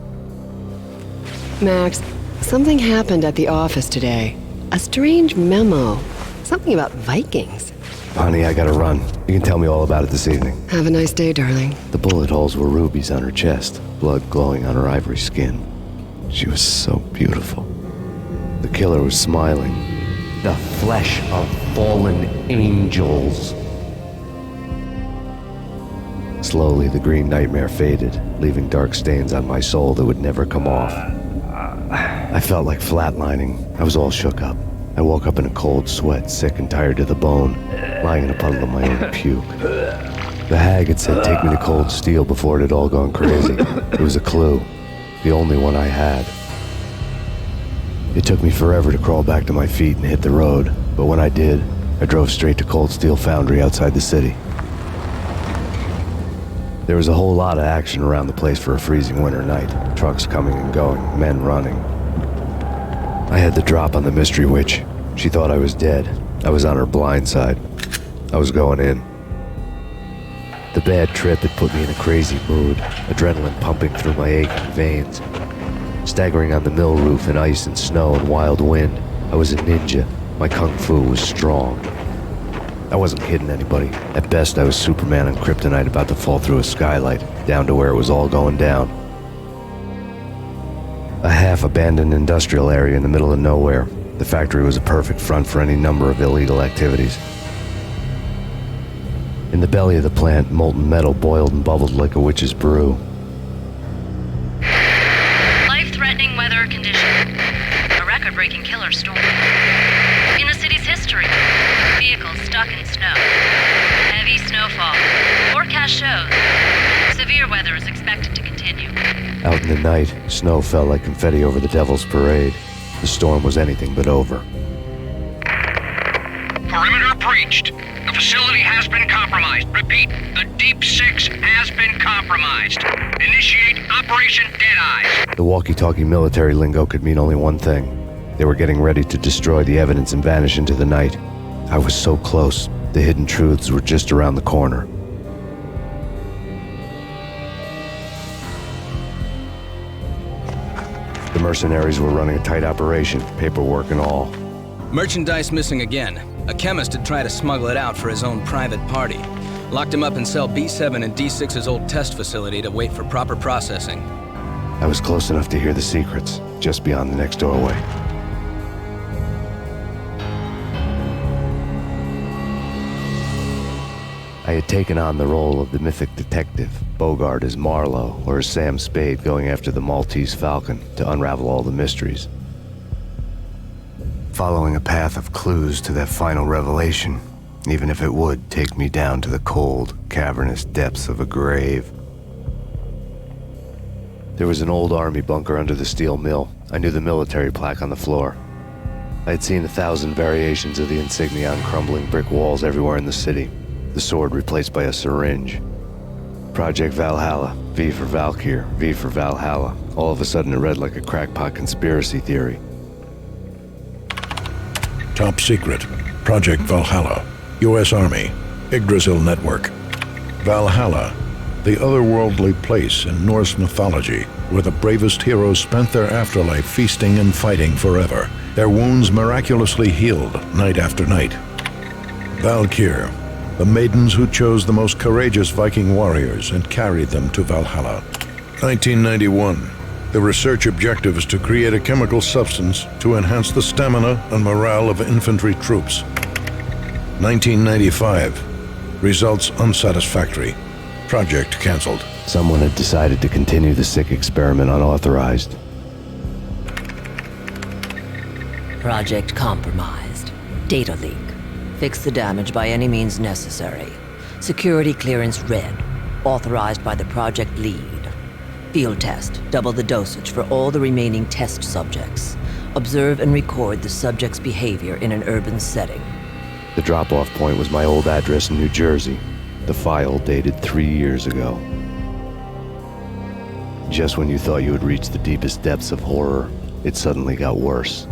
Max, something happened at the office today. A strange memo. Something about Vikings. Honey, I gotta run. You can tell me all about it this evening. Have a nice day, darling. The bullet holes were rubies on her chest, blood glowing on her ivory skin. She was so beautiful. The killer was smiling. The flesh of fallen angels. Slowly, the green nightmare faded, leaving dark stains on my soul that would never come off. I felt like flatlining. I was all shook up. I woke up in a cold sweat, sick and tired to the bone, lying in a puddle of my own puke. The hag had said take me to Cold Steel before it had all gone crazy. It was a clue, the only one I had. It took me forever to crawl back to my feet and hit the road, but when I did, I drove straight to Cold Steel Foundry outside the city. There was a whole lot of action around the place for a freezing winter night. Trucks coming and going, men running. I had the drop on the mystery witch. She thought I was dead. I was on her blind side. I was going in. The bad trip had put me in a crazy mood, adrenaline pumping through my aching veins. Staggering on the mill roof in ice and snow and wild wind, I was a ninja. My kung fu was strong. I wasn't kidding anybody. At best, I was Superman on kryptonite about to fall through a skylight, down to where it was all going down. A half-abandoned industrial area in the middle of nowhere. The factory was a perfect front for any number of illegal activities. In the belly of the plant, molten metal boiled and bubbled like a witch's brew. Life-threatening weather condition. A record-breaking killer storm. In the city's history, vehicles stuck in snow. Heavy snowfall. Forecast shows severe weather is expected to continue. Out in the night, snow fell like confetti over the Devil's Parade. The storm was anything but over. Perimeter breached. The facility has been compromised. Repeat, the Deep Six has been compromised. Initiate Operation Deadeye. The walkie-talkie military lingo could mean only one thing. They were getting ready to destroy the evidence and vanish into the night. I was so close. The hidden truths were just around the corner. The mercenaries were running a tight operation, paperwork and all. Merchandise missing again. A chemist had tried to smuggle it out for his own private party. Locked him up in cell B7 in D6's old test facility to wait for proper processing. I was close enough to hear the secrets, just beyond the next doorway. I had taken on the role of the mythic detective, Bogart as Marlowe, or as Sam Spade going after the Maltese Falcon to unravel all the mysteries. Following a path of clues to that final revelation, even if it would take me down to the cold, cavernous depths of a grave. There was an old army bunker under the steel mill. I knew the military plaque on the floor. I had seen 1,000 variations of the insignia on crumbling brick walls everywhere in the city. The sword replaced by a syringe. Project Valhalla, V for Valkyr, V for Valhalla. All of a sudden it read like a crackpot conspiracy theory. Top secret. Project Valhalla. U.S. Army. Yggdrasil Network. Valhalla, the otherworldly place in Norse mythology where the bravest heroes spent their afterlife feasting and fighting forever, their wounds miraculously healed night after night. Valkyr, the maidens who chose the most courageous Viking warriors and carried them to Valhalla. 1991. The research objective is to create a chemical substance to enhance the stamina and morale of infantry troops. 1995. Results unsatisfactory. Project cancelled. Someone had decided to continue the sick experiment unauthorized. Project compromised. Data leak. Fix the damage by any means necessary. Security clearance red. Authorized by the project lead. Field test. Double the dosage for all the remaining test subjects. Observe and record the subject's behavior in an urban setting. The drop-off point was my old address in New Jersey. The file dated 3 years ago. Just when you thought you had reached the deepest depths of horror, it suddenly got worse.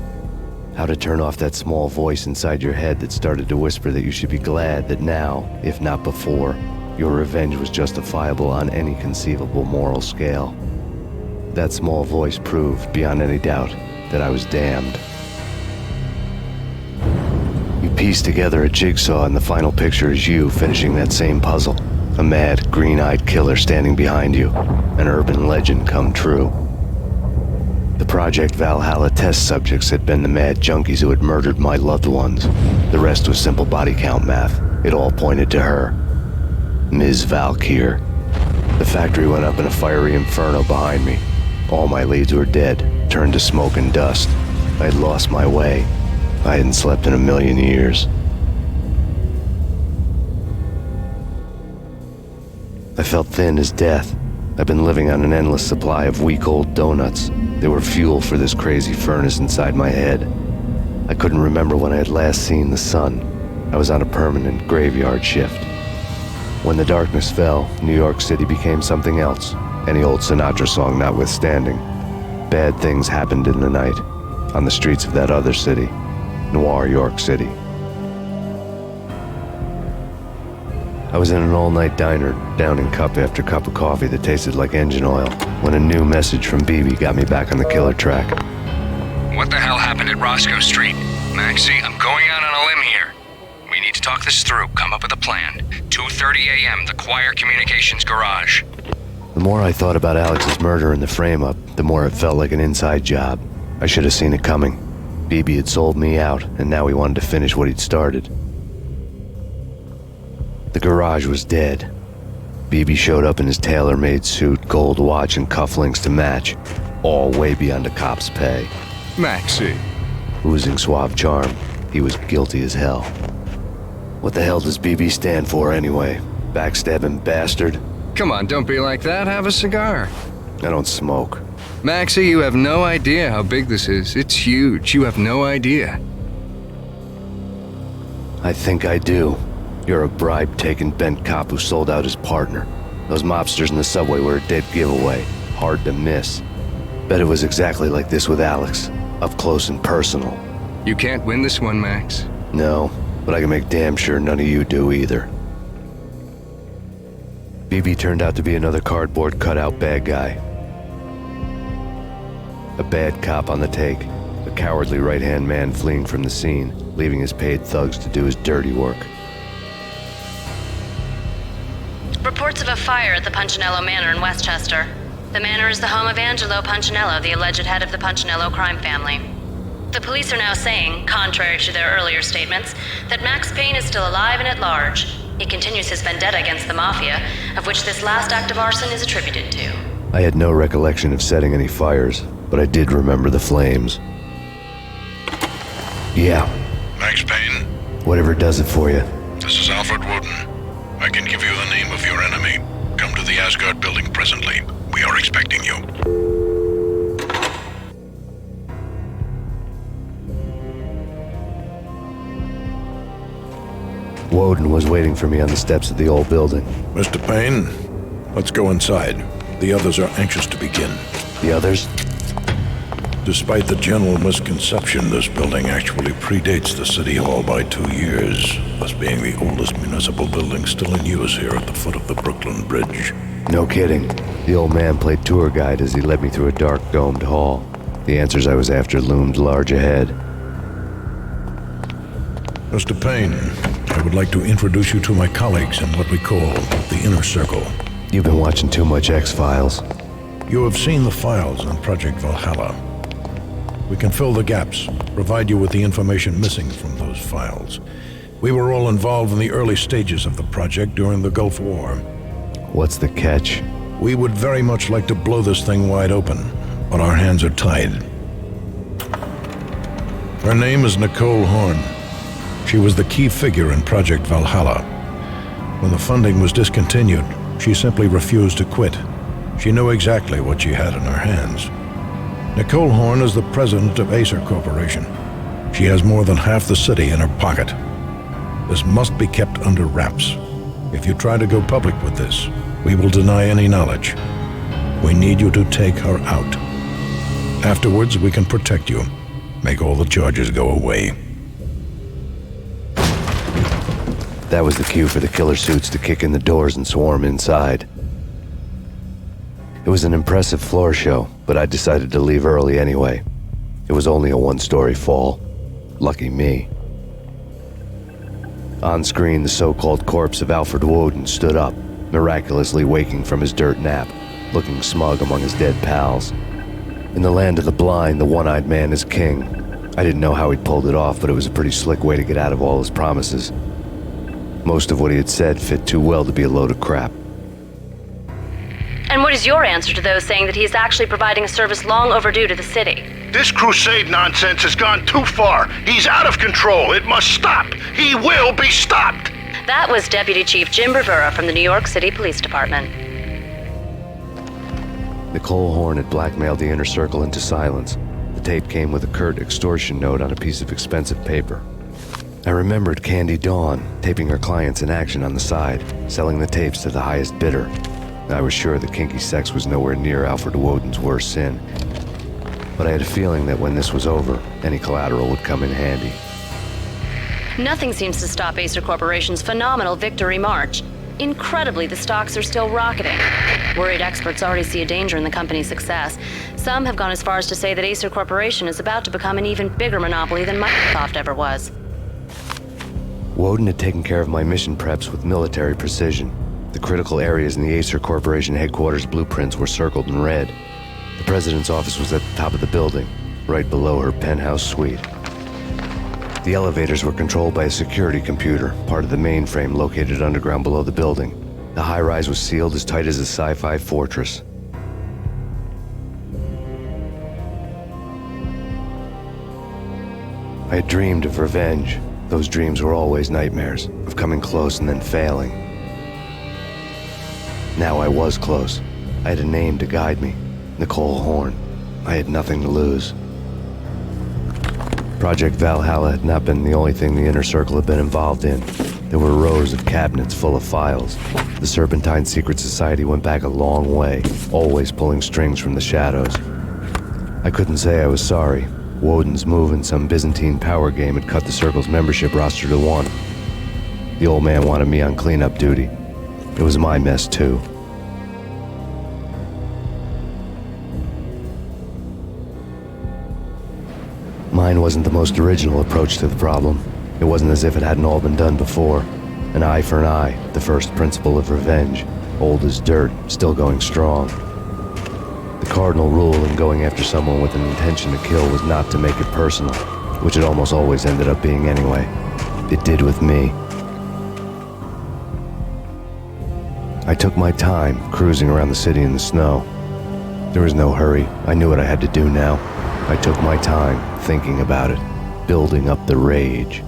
How to turn off that small voice inside your head that started to whisper that you should be glad that now, if not before, your revenge was justifiable on any conceivable moral scale. That small voice proved, beyond any doubt, that I was damned. You piece together a jigsaw and the final picture is you finishing that same puzzle. A mad, green-eyed killer standing behind you. An urban legend come true. The Project Valhalla test subjects had been the mad junkies who had murdered my loved ones. The rest was simple body count math. It all pointed to her. Ms. Valkyr. The factory went up in a fiery inferno behind me. All my leads were dead, turned to smoke and dust. I had lost my way. I hadn't slept in a million years. I felt thin as death. I've been living on an endless supply of week-old donuts. They were fuel for this crazy furnace inside my head. I couldn't remember when I had last seen the sun. I was on a permanent graveyard shift. When the darkness fell, New York City became something else, any old Sinatra song notwithstanding. Bad things happened in the night, on the streets of that other city, Noir York City. I was in an all-night diner, downing cup after cup of coffee that tasted like engine oil, when a new message from BB got me back on the killer track. What the hell happened at Roscoe Street? Maxie, I'm going out on a limb here. We need to talk this through, come up with a plan. 2:30 a.m., the Choir Communications Garage. The more I thought about Alex's murder and the frame-up, the more it felt like an inside job. I should have seen it coming. BB had sold me out, and now he wanted to finish what he'd started. The garage was dead. BB showed up in his tailor-made suit, gold watch, and cufflinks to match, all way beyond a cop's pay. Maxie. Oozing suave charm, he was guilty as hell. What the hell does BB stand for anyway? Backstabbing bastard? Come on, don't be like that. Have a cigar. I don't smoke. Maxie, you have no idea how big this is. It's huge. You have no idea. I think I do. You're a bribe-taking bent cop who sold out his partner. Those mobsters in the subway were a dead giveaway. Hard to miss. Bet it was exactly like this with Alex. Up close and personal. You can't win this one, Max. No, but I can make damn sure none of you do either. BB turned out to be another cardboard cutout bad guy. A bad cop on the take. A cowardly right-hand man fleeing from the scene, leaving his paid thugs to do his dirty work. Reports of a fire at the Punchinello Manor in Westchester. The manor is the home of Angelo Punchinello, the alleged head of the Punchinello crime family. The police are now saying, contrary to their earlier statements, that Max Payne is still alive and at large. He continues his vendetta against the Mafia, of which this last act of arson is attributed to. I had no recollection of setting any fires, but I did remember the flames. Yeah. Max Payne? Whatever does it for you. This is Alfred Woden. I can give you the name of your enemy. Come to the Asgard building presently. We are expecting you. Woden was waiting for me on the steps of the old building. Mr. Payne, let's go inside. The others are anxious to begin. The others? Despite the general misconception, this building actually predates the City Hall by 2 years, thus being the oldest municipal building still in use here at the foot of the Brooklyn Bridge. No kidding. The old man played tour guide as he led me through a dark domed hall. The answers I was after loomed large ahead. Mr. Payne, I would like to introduce you to my colleagues in what we call the Inner Circle. You've been watching too much X-Files. You have seen the files on Project Valhalla. We can fill the gaps, provide you with the information missing from those files. We were all involved in the early stages of the project during the Gulf War. What's the catch? We would very much like to blow this thing wide open, but our hands are tied. Her name is Nicole Horn. She was the key figure in Project Valhalla. When the funding was discontinued, she simply refused to quit. She knew exactly what she had in her hands. Nicole Horn is the president of Acer Corporation. She has more than half the city in her pocket. This must be kept under wraps. If you try to go public with this, we will deny any knowledge. We need you to take her out. Afterwards, we can protect you, make all the charges go away. That was the cue for the killer suits to kick in the doors and swarm inside. It was an impressive floor show, but I decided to leave early anyway. It was only a one-story fall. Lucky me. On screen, the so-called corpse of Alfred Woden stood up, miraculously waking from his dirt nap, looking smug among his dead pals. In the land of the blind, the one-eyed man is king. I didn't know how he'd pulled it off, but it was a pretty slick way to get out of all his promises. Most of what he had said fit too well to be a load of crap. And what is your answer to those saying that he is actually providing a service long overdue to the city? This crusade nonsense has gone too far. He's out of control. It must stop. He will be stopped. That was Deputy Chief Jim Rivera from the New York City Police Department. Nicole Horn had blackmailed the Inner Circle into silence. The tape came with a curt extortion note on a piece of expensive paper. I remembered Candy Dawn taping her clients in action on the side, selling the tapes to the highest bidder. I was sure that kinky sex was nowhere near Alfred Woden's worst sin. But I had a feeling that when this was over, any collateral would come in handy. Nothing seems to stop Acer Corporation's phenomenal victory march. Incredibly, the stocks are still rocketing. Worried experts already see a danger in the company's success. Some have gone as far as to say that Acer Corporation is about to become an even bigger monopoly than Microsoft ever was. Woden had taken care of my mission preps with military precision. The critical areas in the Acer Corporation headquarters blueprints were circled in red. The president's office was at the top of the building, right below her penthouse suite. The elevators were controlled by a security computer, part of the mainframe located underground below the building. The high-rise was sealed as tight as a sci-fi fortress. I had dreamed of revenge. Those dreams were always nightmares, of coming close and then failing. Now I was close. I had a name to guide me, Nicole Horn. I had nothing to lose. Project Valhalla had not been the only thing the Inner Circle had been involved in. There were rows of cabinets full of files. The Serpentine Secret Society went back a long way, always pulling strings from the shadows. I couldn't say I was sorry. Woden's move in some Byzantine power game had cut the Circle's membership roster to 1. The old man wanted me on cleanup duty. It was my mess, too. Mine wasn't the most original approach to the problem. It wasn't as if it hadn't all been done before. An eye for an eye, the first principle of revenge. Old as dirt, still going strong. The cardinal rule in going after someone with an intention to kill was not to make it personal, which it almost always ended up being anyway. It did with me. I took my time, cruising around the city in the snow. There was no hurry. I knew what I had to do now. I took my time, thinking about it, building up the rage.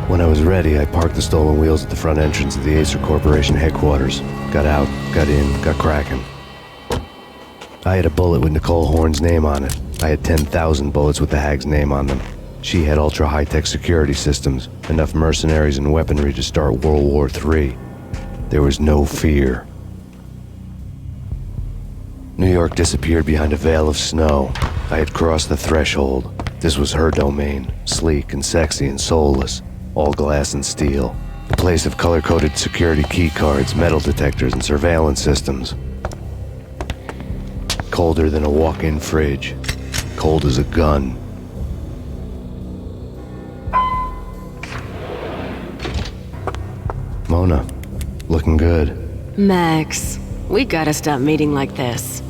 When I was ready, I parked the stolen wheels at the front entrance of the Acer Corporation headquarters. Got out, got in, got cracking. I had a bullet with Nicole Horn's name on it. I had 10,000 bullets with the hag's name on them. She had ultra-high-tech security systems, enough mercenaries and weaponry to start World War III. There was no fear. New York disappeared behind a veil of snow. I had crossed the threshold. This was her domain, sleek and sexy and soulless, all glass and steel. A place of color-coded security key cards, metal detectors, and surveillance systems. Colder than a walk-in fridge. Cold as a gun. Mona, looking good. Max, we gotta stop meeting like this.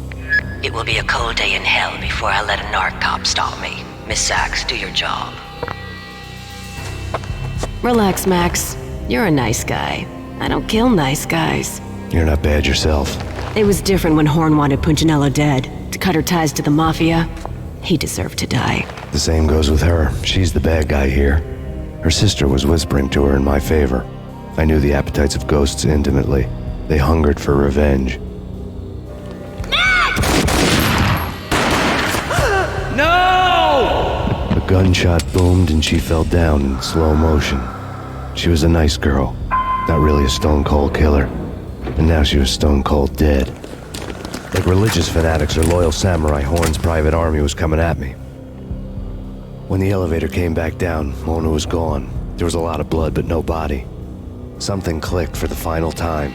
It will be a cold day in hell before I let a narc cop stop me. Miss Sachs, do your job. Relax, Max. You're a nice guy. I don't kill nice guys. You're not bad yourself. It was different when Horn wanted Punchinello dead. To cut her ties to the Mafia. He deserved to die. The same goes with her. She's the bad guy here. Her sister was whispering to her in my favor. I knew the appetites of ghosts intimately. They hungered for revenge. No! A gunshot boomed and she fell down in slow motion. She was a nice girl, not really a stone-cold killer. And now she was stone-cold dead. Like religious fanatics or loyal samurai, Horn's private army was coming at me. When the elevator came back down, Mona was gone. There was a lot of blood, but no body. Something clicked for the final time.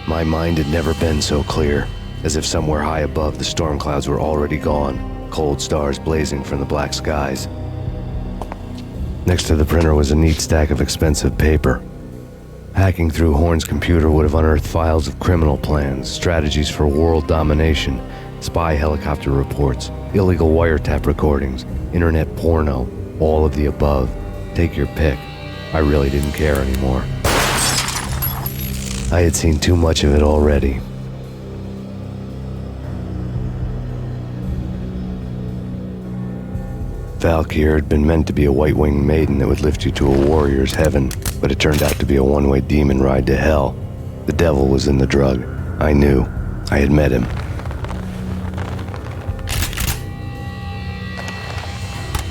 My mind had never been so clear, as if somewhere high above the storm clouds were already gone, cold stars blazing from the black skies. Next to the printer was a neat stack of expensive paper. Hacking through Horn's computer would have unearthed files of criminal plans, strategies for world domination, spy helicopter reports, illegal wiretap recordings, internet porno, all of the above. Take your pick. I really didn't care anymore. I had seen too much of it already. Valkyr had been meant to be a white-winged maiden that would lift you to a warrior's heaven, but it turned out to be a one-way demon ride to hell. The devil was in the drug. I knew. I had met him.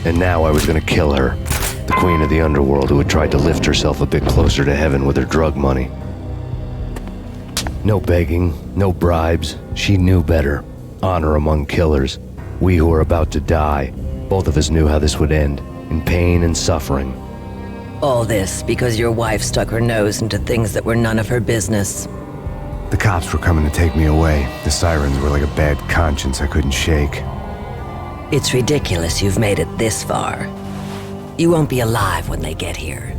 And now I was gonna kill her, the queen of the underworld who had tried to lift herself a bit closer to heaven with her drug money. No begging, no bribes. She knew better. Honor among killers. We who were about to die. Both of us knew how this would end, in pain and suffering. All this because your wife stuck her nose into things that were none of her business. The cops were coming to take me away. The sirens were like a bad conscience I couldn't shake. It's ridiculous you've made it this far. You won't be alive when they get here.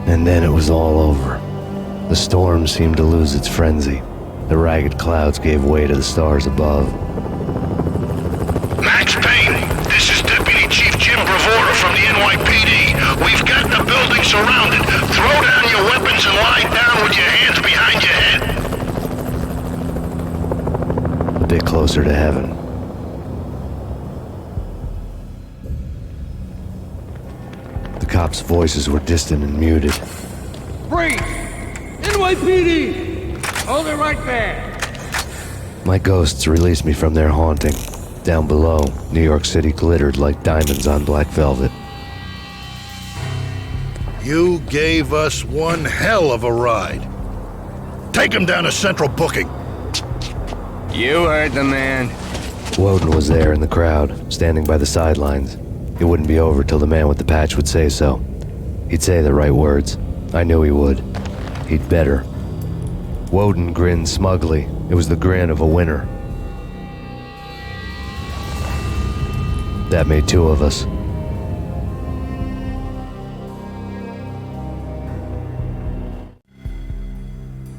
And then it was all over. The storm seemed to lose its frenzy. The ragged clouds gave way to the stars above. Max Payne, this is Deputy Chief Jim Bravura from the NYPD. We've got the building surrounded. Throw down your weapons and lie down with your hands behind your head. A bit closer to heaven. The cops' voices were distant and muted. Freeze! NYPD! Hold it right there! My ghosts released me from their haunting. Down below, New York City glittered like diamonds on black velvet. You gave us one hell of a ride. Take him down to Central Booking. You heard the man. Woden was there in the crowd, standing by the sidelines. It wouldn't be over till the man with the patch would say so. He'd say the right words. I knew he would. He'd better. Woden grinned smugly. It was the grin of a winner. That made two of us.